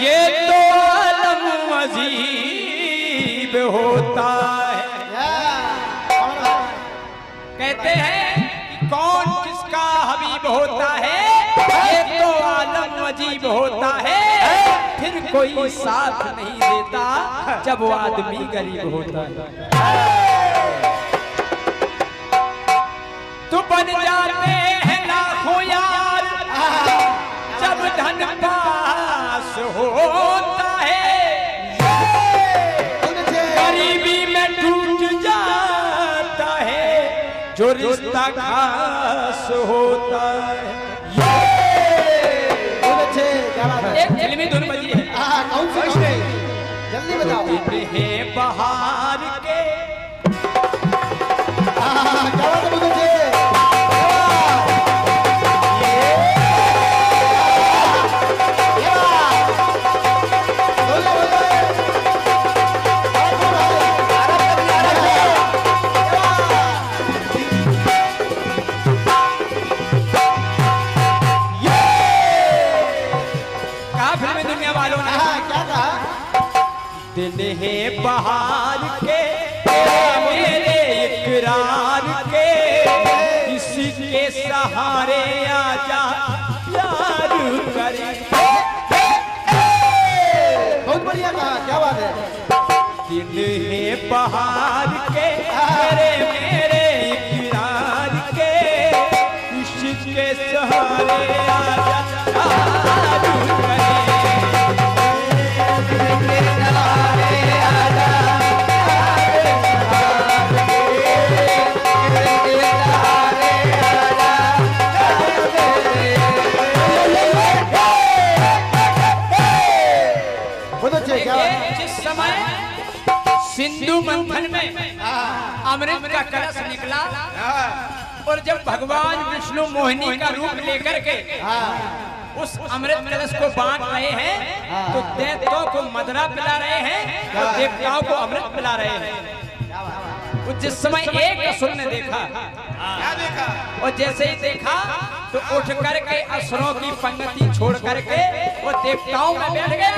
ये तो आलम अजीब होता है। कहते हैं कि कौन किसका हबीब होता है, ये तो आलम अजीब होता है। फिर कोई साथ नहीं देता जब वो आदमी गरीब होता है। तो बन जाते हैं लाखों यार जब धन पास होता है। गरीबी में टूट जाता है जो रिश्ता खास होता है। एक फिल्मी धुन बजी है। कौन सी जल्दी बताओ। है बहार के दिल है बहार के मेरे इकरार के, किसी के सहारे आजा प्यार करे। बहुत बढ़िया कहा, क्या बात है। दिल है बहार के मेरे इकरार के, किसी के सहारे आजा प्यार करे। जिस समय सिंधु मंथन में अमृत का कलश निकला और जब भगवान विष्णु मोहिनी का रूप लेकर के उस अमृत कलश को बांट रहे हैं, तो दैत्यों को मदरा पिला रहे हैं और देवताओं को अमृत पिला रहे हैं। जिस समय एक असुर ने देखा, क्या देखा? और जैसे ही देखा तो उठ करके असुरों की पंक्ति छोड़ करके वो देवताओं में बैठ गया।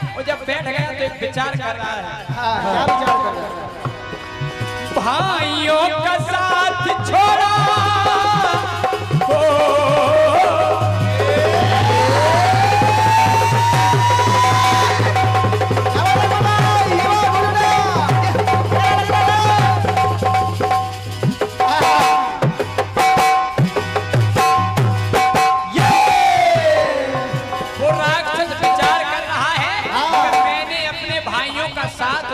और जब बैठ गया तो एक विचार कर रहा है। क्या विचार कर रहा है? भाइयों का साथ छोड़ा हो,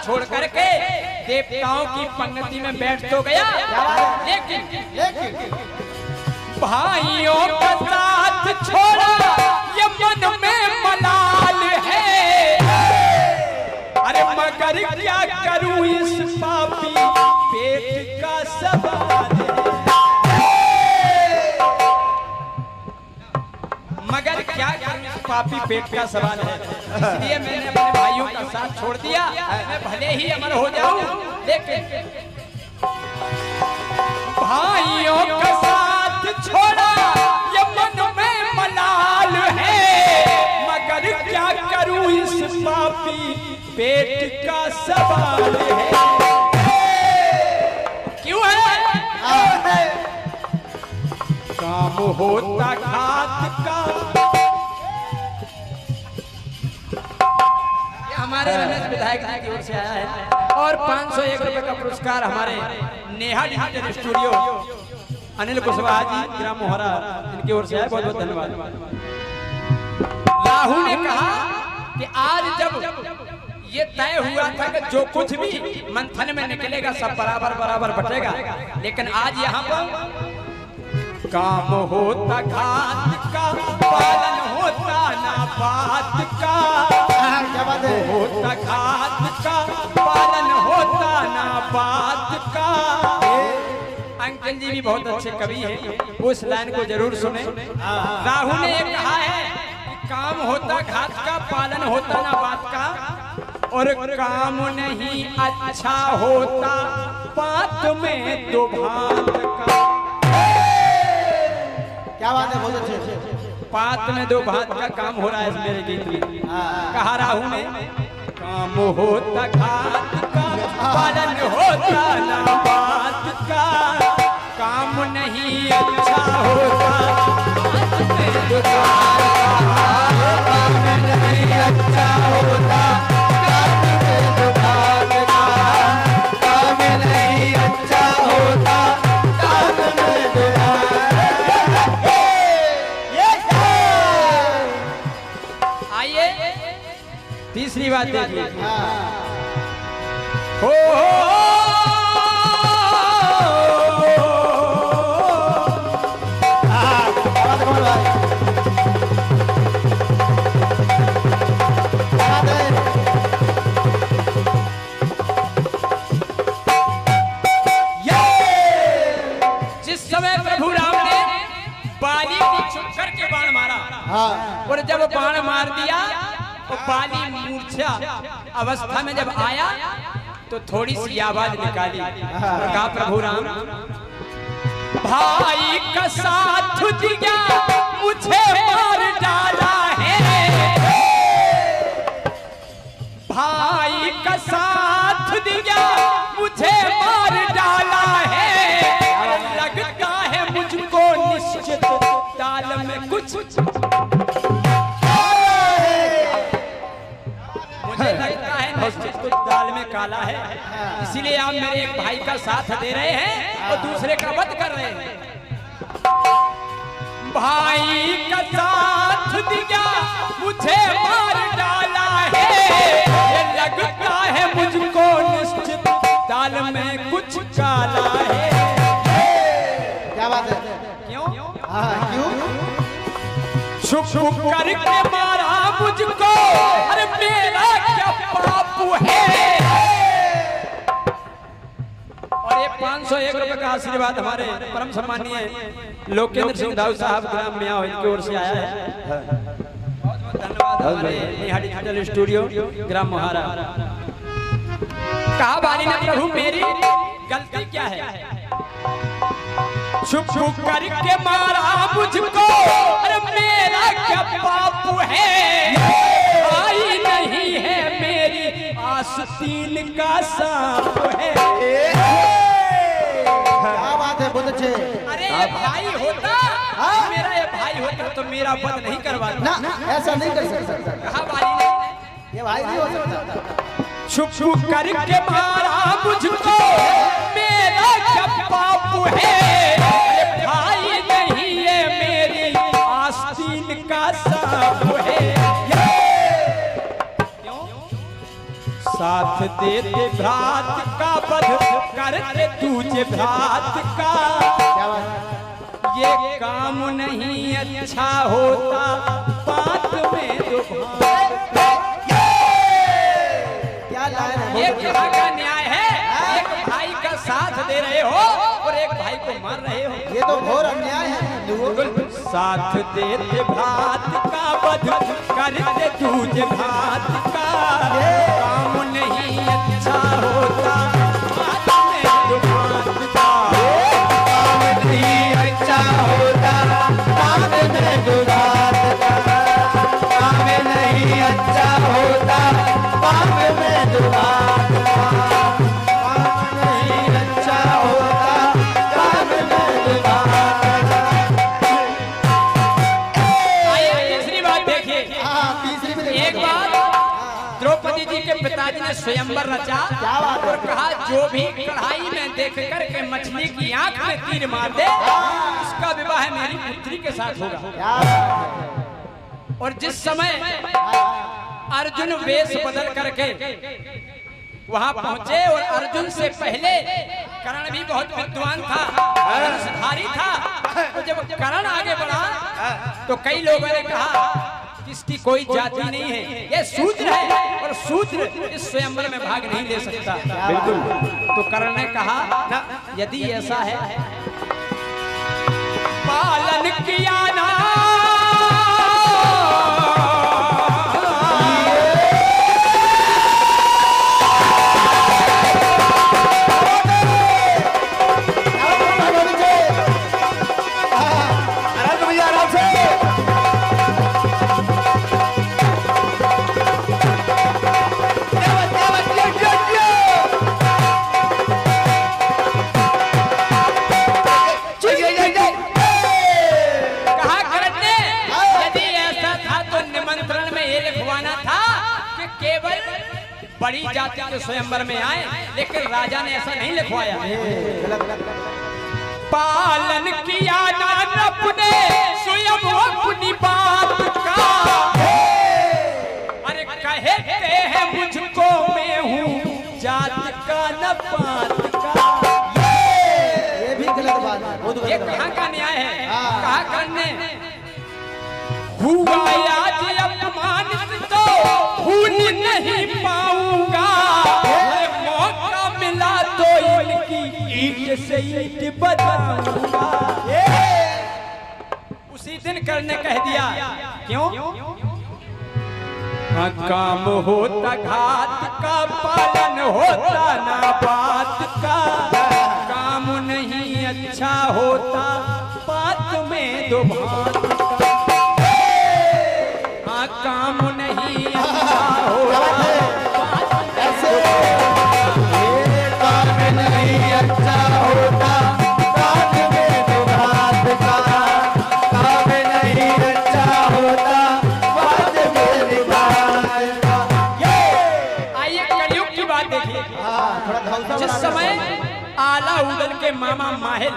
छोड़ करके देवताओं की पंक्ति में बैठ तो गया, लेकिन भाइयों का साथ छोड़ा ये मन में मलाल है। अरे मगर क्या करूं इस पापी पेट का सवाल है। मगर क्या करूं इस पापी पेट का सवाल है, इसलिए मैंने अपने भाइयों का साथ छोड़ दिया। मैं भले ही अमर हो जाऊं, लेकिन भाइयों का साथ छोड़ा ये मन में मलाल है। मगर क्या करूं इस पापी पेट का सवाल है। क्यों है? काम होता घात का। हमारे रमेश विधायक जी की ओर से आया है और 501 रुपए का पुरस्कार हमारे नेहा डिजिटल स्टूडियो अनिल कुशवाहा जी ग्राम मोहरा इनकी ओर से आया। बहुत बहुत धन्यवाद। राहु ने कहा कि आज जब ये तय हुआ था कि जो कुछ भी मंथन में निकलेगा सब बराबर बराबर बटेगा, लेकिन आज यहाँ पर काम होता घात का, पालन होता ना बात का। होता घात का, पालन होता ना बात का। अंकल जी भी बहुत अच्छे कवि हैं, उस लाइन को जरूर सुने। राहु ने ये कहा है कि काम होता घात का, पालन होता ना बात का, और काम नहीं अच्छा होता बात में दो भात का। क्या बात है, बहुत अच्छे। पात में दो भात का काम हो रहा है इस मेरे गीत में। कहा राहु ने काम होता घात का, पालन होता ना बात का, काम नहीं अच्छा होता काम नहीं अच्छा होता, काम नहीं अच्छा होता। आइए तीसरी बात देखिए। हो जिस समय प्रभु राम ने बाली को छुप करके बाण मारा, और जब बाण मार दिया तो बाली मूर्छा अवस्था में जब आया तो थोड़ी सी आवाज निकाली और कहा प्रभु राम भाई का साथ दिया मुझे मार डाला है, भाई का साथ दिया मुझे मार डाला है, लगता है मुझको निश्चित ताल में कुछ लगता है निश्चित कुछ दाल में काला है, इसीलिए आप मेरे एक भाई का साथ दे रहे हैं और दूसरे का वध कर रहे हैं। भाई का साथ दिया मुझे मार डाला है, ये लगता है मुझको निश्चित दाल में कुछ काला है। क्या बात है? क्यों? क्यों? छुप छुप करके मारा मुझको, अरे मेरा क्या पाप है। और ये 501 रुपए का आशीर्वाद हमारे परम सम्मानीय लोकेंद्र सिंह दाऊ साहब ग्राम मियाँ इनकी ओर से आया है। बहुत बहुत धन्यवाद हमारे निहाड़ी डिजिटल स्टूडियो ग्राम मोहारा। कहा बाली ने प्रभु मेरी गलती क्या है, छुप छुप करके मारा मुझको, अरे मेरा क्या पाप है, आई नहीं है मेरी आस्तीन का सांप है। क्या बात है? बहुत अच्छे। अरे ये भाई होता, मेरा ये भाई होता तो मेरा वध नहीं करवाता ना, ऐसा नहीं कर सकता। कहा बाली ने ये भाई नहीं हो सकता। छुप छुप करके मारा मुझको, मेरा क्या पाप है, भाई नहीं है मेरी आस्तीन का सांप है। साथ देते भ्रात का वध करते तुझे भ्रात का, ये काम नहीं अच्छा होता बात में दो। ये क्या का न्याय है, एक भाई का साथ दे रहे हो और एक भाई को मार रहे हो, ये तो घोर अन्याय है। साथ देते भात का वध करते तुझे भात का, काम नहीं अच्छा होता बात में दो भात का, काम नहीं अच्छा होता बात में दो भात का, काम नहीं अच्छा होता बात में दो भात का, काम नहीं अच्छा होता बात में दो भात का। तीसरी बात देखिए, तीसरी में एक बार द्रौपदी जी के पिताजी ने स्वयंवर रचा और कहा जो भी कढ़ाई में देख करके मछली की आंख में तीर मार दे उसका विवाह मेरी पुत्री के साथ होगा। और जिस समय अर्जुन वेश बदल करके वहां पहुंचे और अर्जुन से पहले कर्ण भी बहुत विद्वान था, धनुषधारी था, तो जब कर्ण आगे बढ़ा तो कई लोगों ने कहा कि इसकी कोई जाति नहीं है, ये शूद्र है और शूद्र इस स्वयंवर में भाग नहीं ले सकता। बिल्कुल। तो कर्ण ने कहा यदि ऐसा है पालन किया ना बड़ी जाति के स्वयंवर में आए, लेकिन राजा ने ऐसा नहीं लिखवाया। पालन किया ना अपने स्वयं अपनी बात का, अरे कहते हैं मुझको मैं हूँ जात का न पात का। ये भी गलत बात है। ये कहाँ का न्याय है? कहाँ करने हुआ आज अपमानित तो भूल नहीं पाऊंगा, मौका मिला तो इनकी ईट से ईट बजाऊंगा। उसी दिन करने कह दिया। क्यों? हाँ, काम होता घात का, पालन होता ना बात का, काम नहीं अच्छा होता बात में दो बात का। हाँ, काम नहीं अच्छा होता ऐसे काम नहीं अच्छा होता बात में दो बात का, काम नहीं अच्छा होता बात में दो बात का। आइए कलयुग की बात देखिए। थोड़ा धौंसा जिस बना समय आला उदल के मामा माहिल,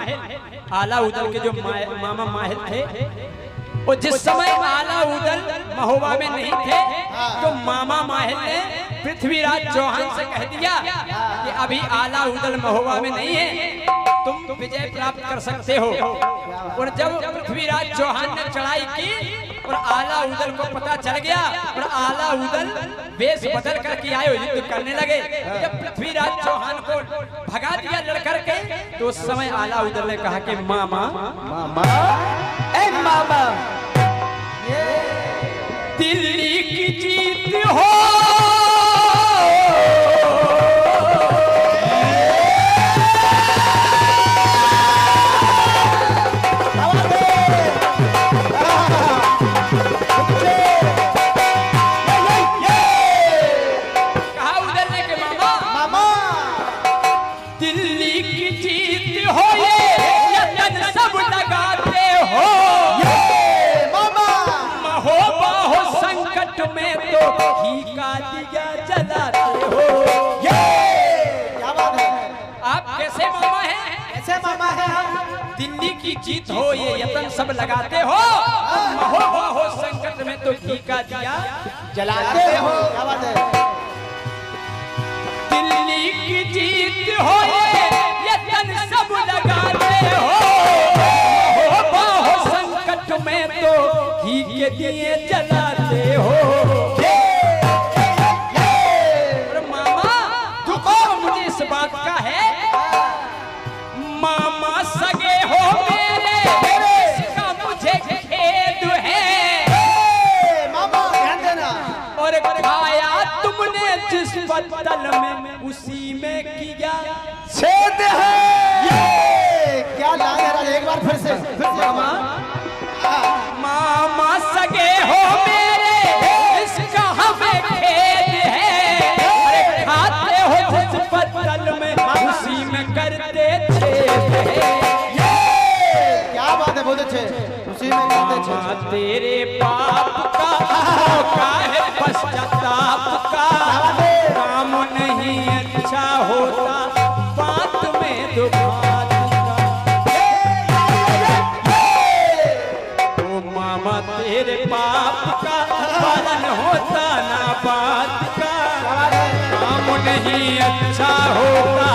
आला उदल के जो मामा माहिल थे, और जिस समय आला उदल महोबा में नहीं थे, तो मामा माहिल ने पृथ्वीराज चौहान से कह दिया कि अभी आला उदल महोबा में नहीं है, तुम विजय प्राप्त कर सकते हो। और जब पृथ्वीराज चौहान ने चढ़ाई की और आला उदल को पता चल गया, और आला उदल वेश बदल करके आए युद्ध करने लगे। जब पृथ्वीराज चौहान को भगा दिया लड़ करके, तो उस समय आला उदल ने कहा कि मामा मामा, ए मामा, दिल्ली की जीत हो, कहा उदल ने कि मामा दिल्ली की जीत हो, ये यतन सब लगाते हो, महोबा हो संकट में तो घी का दिया जलाते हो। क्या बात है? आप कैसे मामा हैं? कैसे मामा है आप? दिल्ली की जीत हो, ये यतन सब लगाते हो, महोबा हो संकट में तो घी का दिया जलाते हो। क्या बात है? दिल्ली की जीत हो, ये यतन सब लगाते हो, महोबा हो संकट में तो घी के दिए जलाते हो। और मामा दुख मुझे इस बात का है, मामा सगे हो मेरे, इसका मुझे खेद है। मामा ध्यान देना। और खाया तुमने जिस पत्तल में उसी में किया छेद है। क्या लाए है राजा? एक बार फिर से मामा, मामा सगे हो मेरे, इसका हमें खेद है। अरे खाते हो जिस पत्तल में उसी में करते छेद है। क्या बात है? बहुत अच्छे, उसी में करते मामा छे। तेरे पाप का मौका है पश्चाताप का, काम नहीं अच्छा होता बात में दो बात का। ओ मामा तेरे पाप का पालन होता ना बात का, काम नहीं अच्छा होता